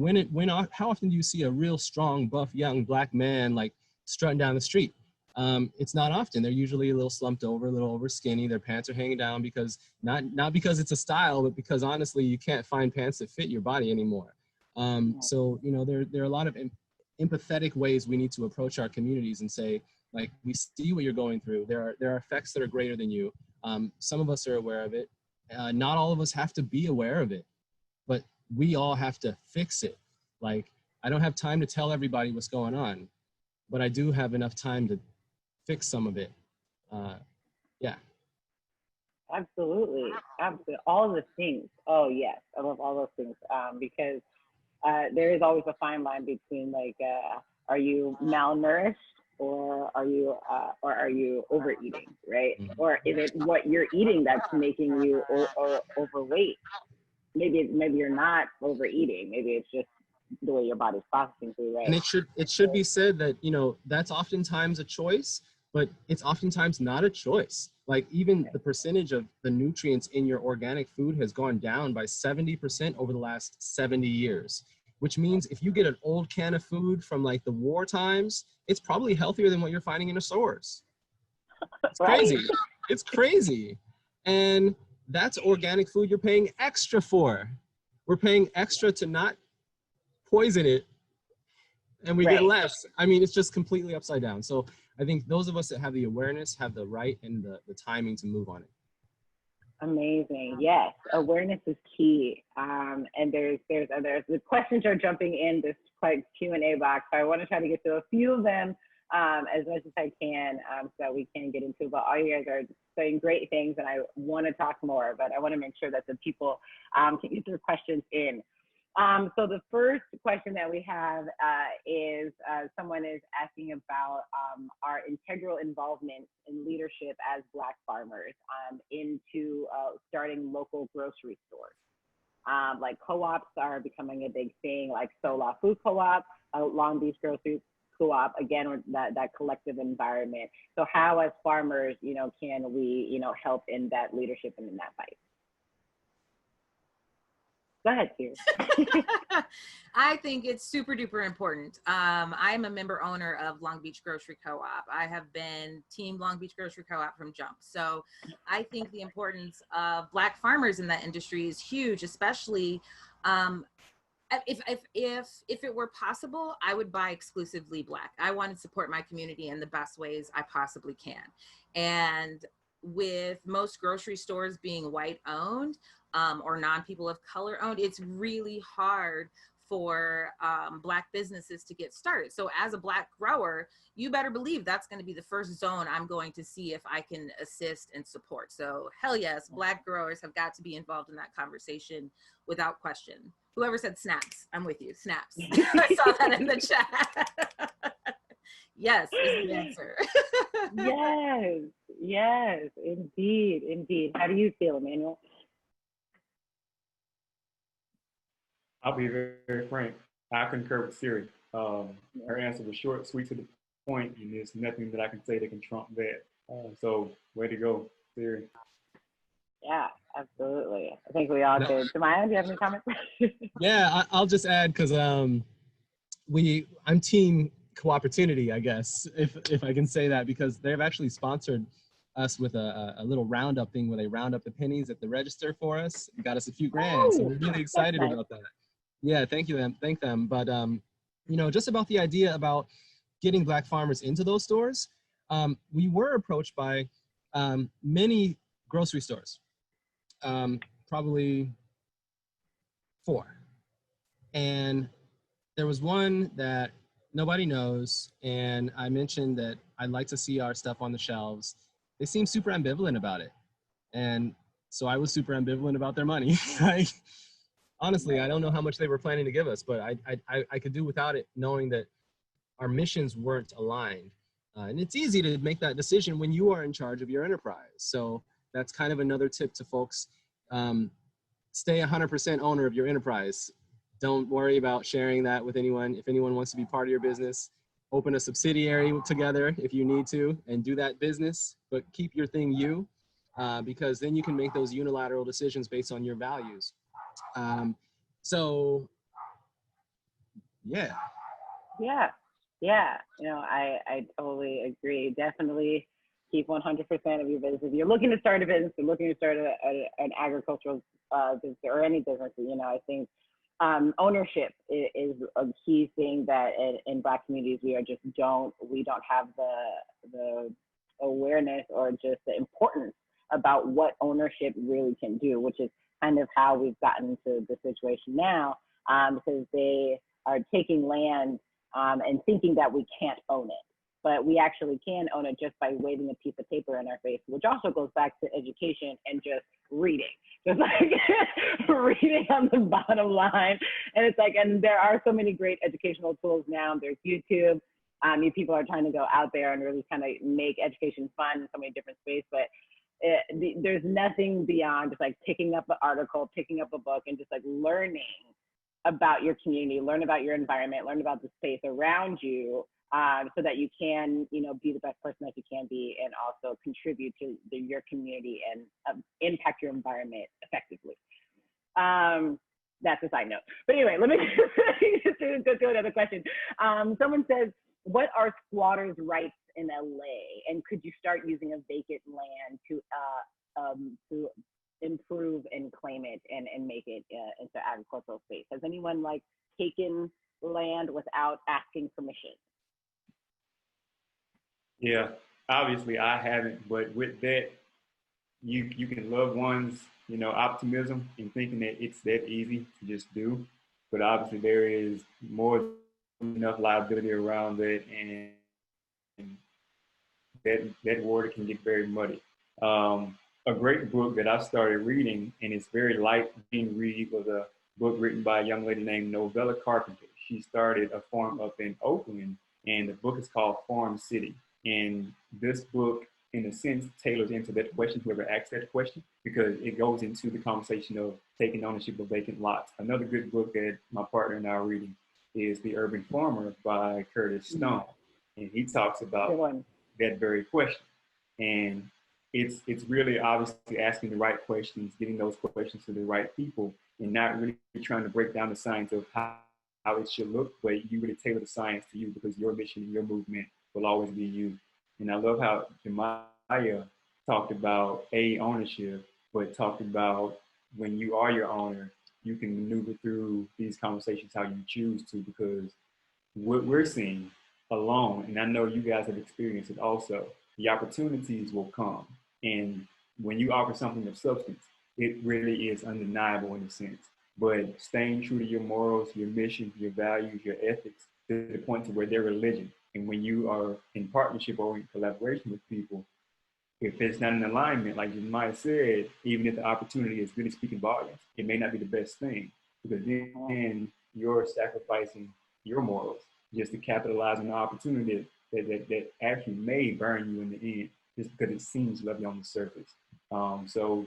how often do you see a real strong, buff, young black man like strutting down the street? It's not often. They're usually a little slumped over, a little over skinny. Their pants are hanging down because not because it's a style, but because honestly, you can't find pants that fit your body anymore. So, you know, there are a lot of empathetic ways we need to approach our communities and say, like, we see what you're going through. There are effects that are greater than you. Some of us are aware of it. Not all of us have to be aware of it, but we all have to fix it. Like, I don't have time to tell everybody what's going on. but I do have enough time to fix some of it. Yeah. Absolutely. Absolutely. All the things. Oh, yes. I love all those things because there is always a fine line between like, are you malnourished or are you overeating, right? Or is it what you're eating that's making you overweight? Maybe you're not overeating. Maybe it's just the way your body's processing food, right? And it should be said that, you know, that's oftentimes a choice, but it's oftentimes not a choice. Like even the percentage of the nutrients in your organic food has gone down by 70% over the last 70 years, which means if you get an old can of food from like the war times, it's probably healthier than what you're finding in the stores. It's crazy. Right. It's crazy. And that's organic food you're paying extra for. We're paying extra to not poison it, and we get less. I mean, it's just completely upside down. So I think those of us that have the awareness have the right and the timing to move on it. Amazing. Yes, awareness is key. And there's the questions are jumping in this quite Q&A box. So I want to try to get to a few of them as much as I can so that we can get into. But all you guys are saying great things, and I want to talk more. But I want to make sure that the people can get their questions in. So the first question that we have is someone is asking about our integral involvement in leadership as Black farmers into starting local grocery stores. Like co-ops are becoming a big thing, like Sola Food Co-op, Long Beach Grocery Co-op, again, that collective environment. So how as farmers, you know, can we, you know, help in that leadership and in that fight? Go ahead, Siri. I think it's super duper important. I'm a member owner of Long Beach Grocery Co-op. I have been Team Long Beach Grocery Co-op from jump. So I think the importance of Black farmers in that industry is huge, especially if it were possible, I would buy exclusively Black. I want to support my community in the best ways I possibly can. And with most grocery stores being white owned, or non-people of color owned, it's really hard for Black businesses to get started. So as a Black grower, you better believe that's going to be the first zone I'm going to see if I can assist and support. So hell yes, Black growers have got to be involved in that conversation without question. Whoever said snaps, I'm with you, snaps. I saw that in the chat. Yes is the answer. Yes, indeed. How do you feel, Emmanuel? I'll be very, very frank. I concur with Siri. Her answer was short, sweet, to the point, and there's nothing that I can say that can trump that. So, way to go, Siri. Yeah, absolutely. I think we all could. Jamiah, do you have any comments? Yeah, I'll just add, because I'm team co-opportunity, I guess, if I can say that, because they've actually sponsored us with a little roundup thing where they round up the pennies at the register for us. It got us a few grand, so we're really excited about that. Yeah, thank them. But you know, just about the idea about getting Black farmers into those stores, we were approached by many grocery stores, probably 4, and there was one that nobody knows, and I mentioned that I'd like to see our stuff on the shelves. They seemed super ambivalent about it, and so I was super ambivalent about their money. Honestly, I don't know how much they were planning to give us, but I could do without it, knowing that our missions weren't aligned. And it's easy to make that decision when you are in charge of your enterprise. So that's kind of another tip to folks. Stay 100% owner of your enterprise. Don't worry about sharing that with anyone. If anyone wants to be part of your business, open a subsidiary together if you need to and do that business, but keep your thing you, because then you can make those unilateral decisions based on your values. So, yeah. You know, I totally agree. Definitely keep 100% of your business. If you're looking to start a business, you're looking to start an agricultural business or any business, you know, I think ownership is a key thing that in Black communities we don't have the awareness or just the importance about what ownership really can do, which is kind of how we've gotten to the situation now, because they are taking land and thinking that we can't own it. But we actually can own it just by waving a piece of paper in our face, which also goes back to education and just reading. Just like reading on the bottom line. And it's like, and there are so many great educational tools now. There's YouTube. People are trying to go out there and really kind of make education fun in so many different spaces, but there's nothing beyond just like picking up an article, picking up a book, and just like learning about your community, learn about your environment, learn about the space around you, so that you can, you know, be the best person that you can be, and also contribute to your community and impact your environment effectively. That's a side note. But anyway, let me just go to another question. Someone says, what are squatters' rights in LA? And could you start using a vacant land to improve and claim it and make it into agricultural space? Has anyone like taken land without asking permission? Yeah, obviously I haven't, but with that, you can love one's, you know, optimism and thinking that it's that easy to just do. But obviously there is more than enough liability around that, and that water can get very muddy. A great book that I started reading, and it's very light being read, was a book written by a young lady named Novella Carpenter. She started a farm up in Oakland, and the book is called Farm City. And this book, in a sense, tailors into that question, whoever asks that question, because it goes into the conversation of taking ownership of vacant lots. Another good book that my partner and I are reading is The Urban Farmer by Curtis Stone. And he talks about that very question. And it's really obviously asking the right questions, getting those questions to the right people, and not really trying to break down the science of how it should look, but you really tailor the science to you, because your mission and your movement will always be you. And I love how Jamiah talked about ownership, but talked about when you are your owner, you can maneuver through these conversations how you choose to, because what we're seeing alone, and I know you guys have experienced it also, the opportunities will come. And when you offer something of substance, it really is undeniable in a sense. But staying true to your morals, your mission, your values, your ethics, to the point to where they're religion. And when you are in partnership or in collaboration with people, if it's not in alignment, like you might have said, even if the opportunity is really speaking volumes, it may not be the best thing, because then you're sacrificing your morals just to capitalize on the opportunity that actually may burn you in the end, just because it seems lovely on the surface. So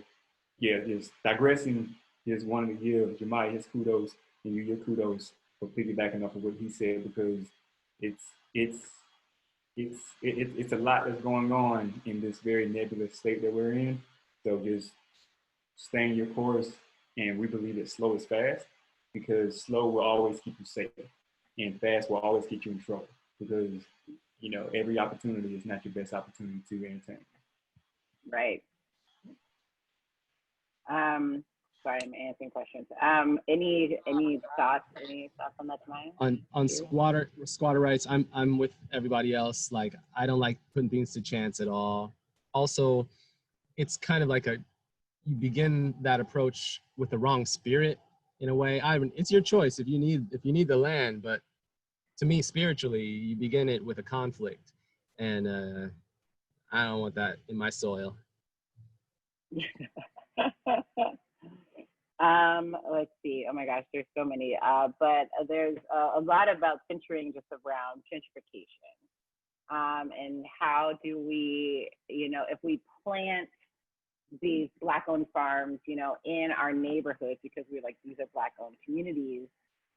yeah, just digressing, just wanted to give Jamiah his kudos and you your kudos for piggybacking off of what he said, because it's a lot that's going on in this very nebulous state that we're in. So just staying your course, and we believe that slow is fast, because slow will always keep you safe, and fast will always get you in trouble, because you know every opportunity is not your best opportunity to entertain. Right. Sorry, I'm answering questions. Any thoughts? Any thoughts on that, Jamiah? On squatter rights, I'm with everybody else. Like, I don't like putting things to chance at all. Also, it's kind of like you begin that approach with the wrong spirit in a way. It's your choice if you need the land, but to me, spiritually, you begin it with a conflict, and I don't want that in my soil. Let's see. Oh my gosh, there's so many. But there's a lot about centering just around gentrification. And how do we, you know, if we plant these Black-owned farms, you know, in our neighborhoods, because we're like, these are Black-owned communities.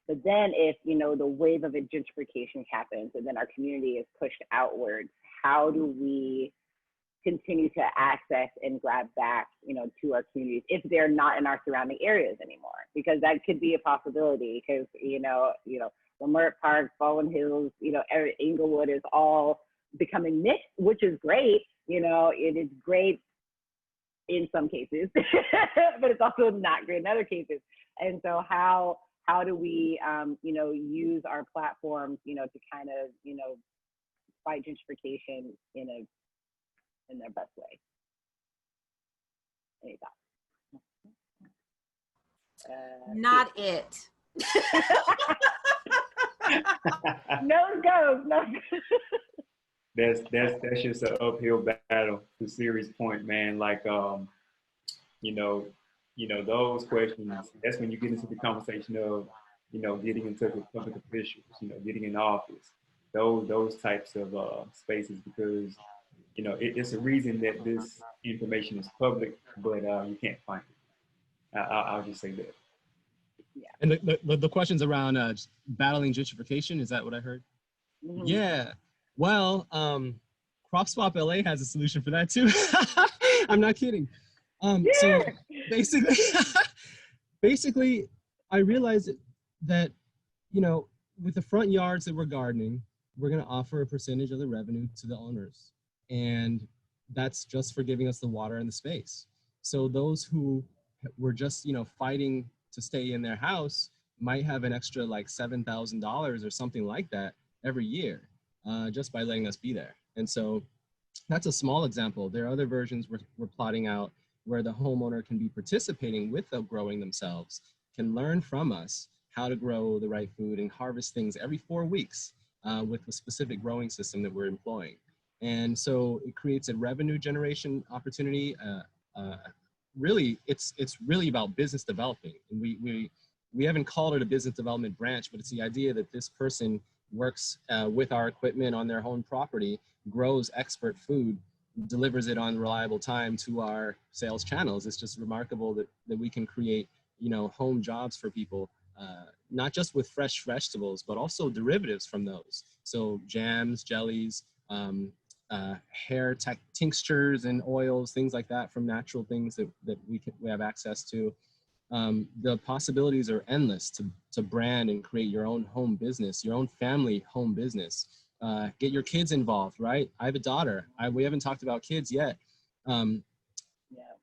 But then if, you know, the wave of gentrification happens and then our community is pushed outwards, how do we continue to access and grab back, you know, to our communities if they're not in our surrounding areas anymore? Because that could be a possibility, because, you know, Leimert Park, Baldwin Hills, you know, Inglewood is all becoming mixed, which is great. You know, it is great in some cases, but it's also not great in other cases. And so how do we, you know, use our platforms, you know, to kind of, you know, fight gentrification in their best way? Any thoughts? Not it. No goes, no. That's just an uphill battle. To Siri's point, man. Like, you know, those questions. That's when you get into the conversation of, getting in touch with public officials. Getting in office. Those types of spaces, because it's a reason that this information is public, but you can't find it. I'll just say that. Yeah. And the questions around battling gentrification, is that what I heard? Mm-hmm. Yeah. Well, Crop Swap LA has a solution for that too. I'm not kidding. So basically, I realized that, with the front yards that we're gardening, we're going to offer a percentage of the revenue to the owners. And that's just for giving us the water and the space. So those who were just, fighting to stay in their house might have an extra like $7,000 or something like that every year, just by letting us be there. And so that's a small example. There are other versions we're plotting out where the homeowner can be participating with the growing themselves, can learn from us how to grow the right food and harvest things every 4 weeks with a specific growing system that we're employing. And so it creates a revenue generation opportunity. Really, it's really about business developing. And we haven't called it a business development branch, but it's the idea that this person works with our equipment on their own property, grows expert food, delivers it on reliable time to our sales channels. It's just remarkable that we can create, home jobs for people, not just with fresh vegetables, but also derivatives from those. So jams, jellies, hair tinctures and oils, things like that from natural things that we have access to. The possibilities are endless to brand and create your own home business, your own family home business. Get your kids involved, right? I have a daughter. We haven't talked about kids yet.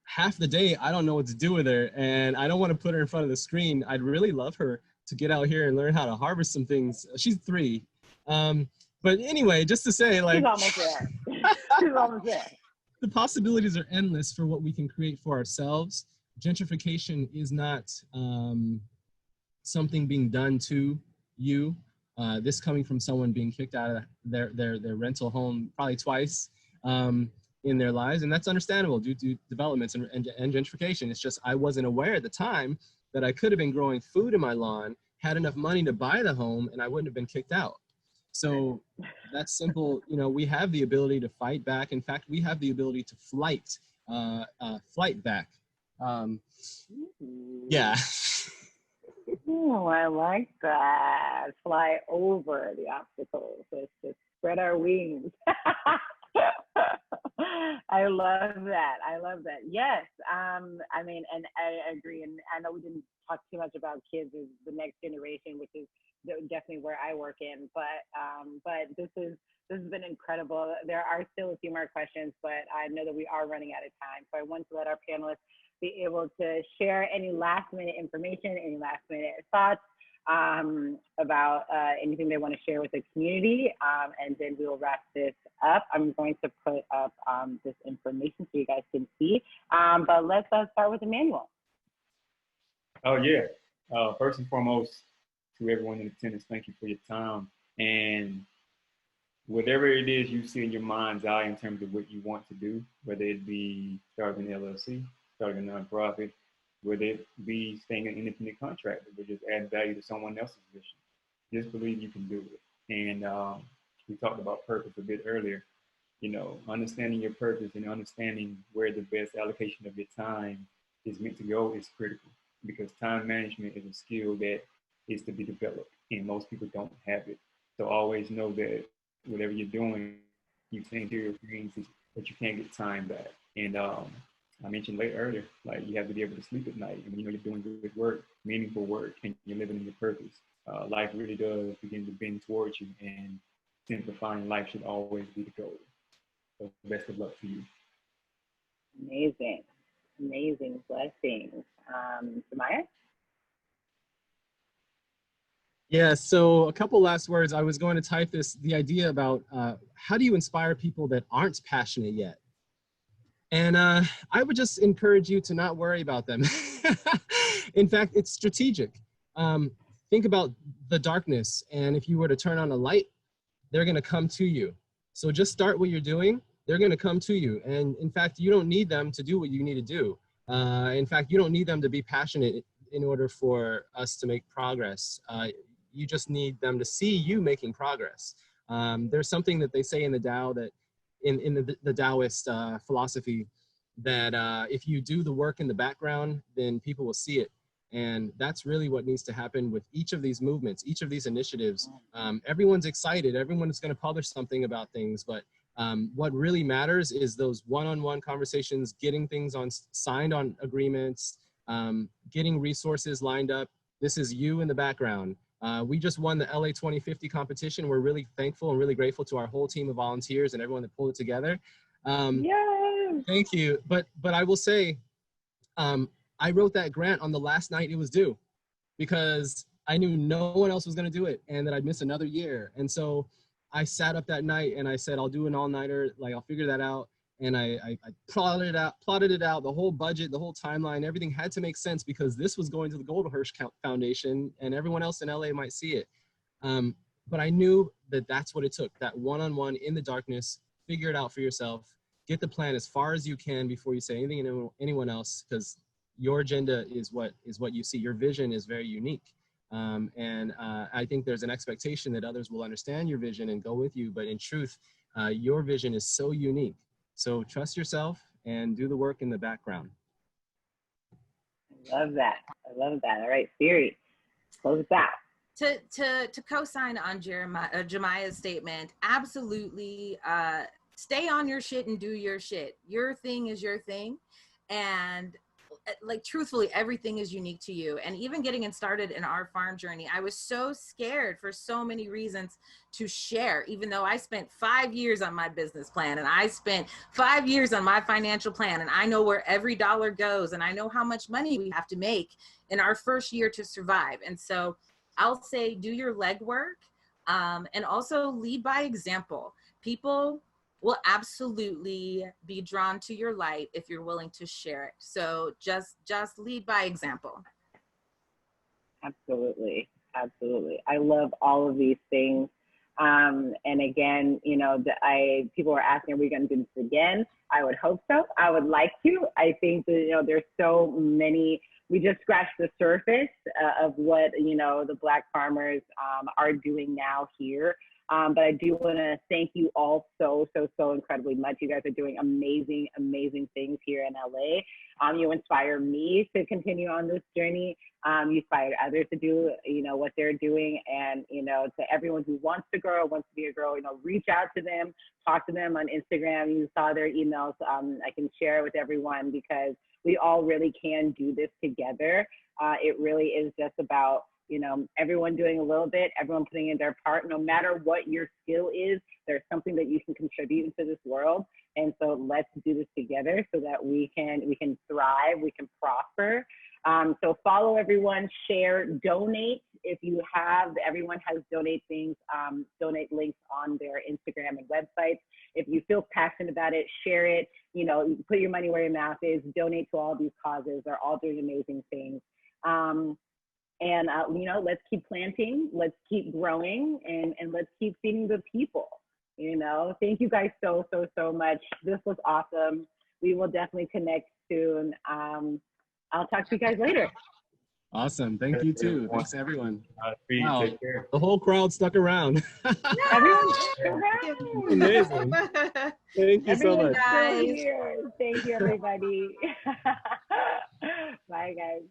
Half the day, I don't know what to do with her, and I don't want to put her in front of the screen. I'd really love her to get out here and learn how to harvest some things. She's 3. But anyway, just to say, like, she's almost there. She's almost there. The possibilities are endless for what we can create for ourselves. Gentrification is not something being done to you. This coming from someone being kicked out of their rental home probably twice in their lives, and that's understandable due to developments and gentrification. It's just I wasn't aware at the time that I could have been growing food in my lawn, had enough money to buy the home, and I wouldn't have been kicked out. So that's simple. We have the ability to fight back. In fact, we have the ability to flight back. Yeah. Oh, I like that. Fly over the obstacles. Let's just spread our wings. I love that. Yes. I mean, and I agree. And I know we didn't talk too much about kids as the next generation, which is definitely where I work in. But this has been incredible. There are still a few more questions, but I know that we are running out of time. So I want to let our panelists be able to share any last minute information, any last minute thoughts about anything they want to share with the community, and then we will wrap this up. I'm going to put up this information so you guys can see, but let's start with Emmanuel. Oh yeah, first and foremost, to everyone in attendance, thank you for your time, and whatever it is you see in your mind's eye in terms of what you want to do, whether it be starting an LLC, starting a nonprofit, whether it be staying an independent contractor, but just add value to someone else's vision. Just believe you can do it. And we talked about purpose a bit earlier. Understanding your purpose and understanding where the best allocation of your time is meant to go is critical, because time management is a skill that is to be developed, and most people don't have it. So always know that whatever you're doing, you take care of things, but you can't get time back. And I mentioned earlier, like, you have to be able to sleep at night, and you're doing good work, meaningful work, and you're living in your purpose. Life really does begin to bend towards you, and simplifying life should always be the goal. So best of luck to you. Amazing blessings. Jamiah? Yeah, so a couple last words. I was going to type the idea about how do you inspire people that aren't passionate yet? And I would just encourage you to not worry about them. In fact, it's strategic. think about the darkness. And if you were to turn on a light, they're going to come to you. So just start what you're doing. They're going to come to you. And in fact, you don't need them to do what you need to do. In fact, you don't need them to be passionate in order for us to make progress. You just need them to see you making progress. There's something that they say in the Tao that in the Taoist philosophy that if you do the work in the background, then people will see it. And that's really what needs to happen with each of these movements, each of these initiatives. Everyone's excited. Everyone is going to publish something about things, but what really matters is those one-on-one conversations, getting things signed on agreements, getting resources lined up. This is you in the background. We just won the LA 2050 competition. We're really thankful and really grateful to our whole team of volunteers and everyone that pulled it together. Yes. Thank you. But I will say, I wrote that grant on the last night it was due because I knew no one else was going to do it and that I'd miss another year. And so I sat up that night and I said, I'll do an all-nighter, like I'll figure that out. And I plotted it out, the whole budget, the whole timeline, everything had to make sense because this was going to the Goldenhirsch Foundation and everyone else in LA might see it. But I knew that that's what it took, that one-on-one in the darkness, figure it out for yourself, get the plan as far as you can before you say anything to anyone else, because your agenda is what you see. Your vision is very unique. I think there's an expectation that others will understand your vision and go with you. But in truth, your vision is so unique. So trust yourself and do the work in the background. I love that. I love that. All right, Siri, close it out. To co-sign on Jamiah's statement, absolutely stay on your shit and do your shit. Your thing is your thing. And like truthfully, everything is unique to you. And even getting started in our farm journey, I was so scared for so many reasons to share, even though I spent 5 years on my business plan and I spent 5 years on my financial plan and I know where every dollar goes and I know how much money we have to make in our first year to survive. And so I'll say, do your legwork and also lead by example. People will absolutely be drawn to your light if you're willing to share it. So just lead by example. Absolutely, absolutely. I love all of these things. And again, you know, people are asking, are we going to do this again? I would hope so. I would like to. I think that, you know, there's so many. We just scratched the surface of what, you know, the Black farmers are doing now here. But I do want to thank you all so incredibly much. You guys are doing amazing, amazing things here in LA. You inspire me to continue on this journey. You inspire others to do, you know, what they're doing. And, you know, to everyone who wants to grow, wants to be a girl, you know, reach out to them, talk to them on Instagram. You saw their emails. I can share it with everyone because we all really can do this together. It really is just about, you know, everyone doing a little bit, everyone putting in their part. No matter what your skill is, there's something that you can contribute into this world. And so let's do this together so that we can thrive, we can prosper. So follow everyone, share, donate. If you have, everyone has donate things, donate links on their Instagram and websites. If you feel passionate about it, share it. You know, put your money where your mouth is. Donate to all these causes. They're all doing amazing things. And, you know, let's keep planting, let's keep growing, and let's keep feeding the people, you know. Thank you guys so much. This was awesome. We will definitely connect soon. I'll talk to you guys later. Awesome. Thank you too. Thanks everyone. Wow. The whole crowd stuck around. Everyone stuck around. Amazing. Thank you so much. Guys. Thank you, everybody. Bye, guys.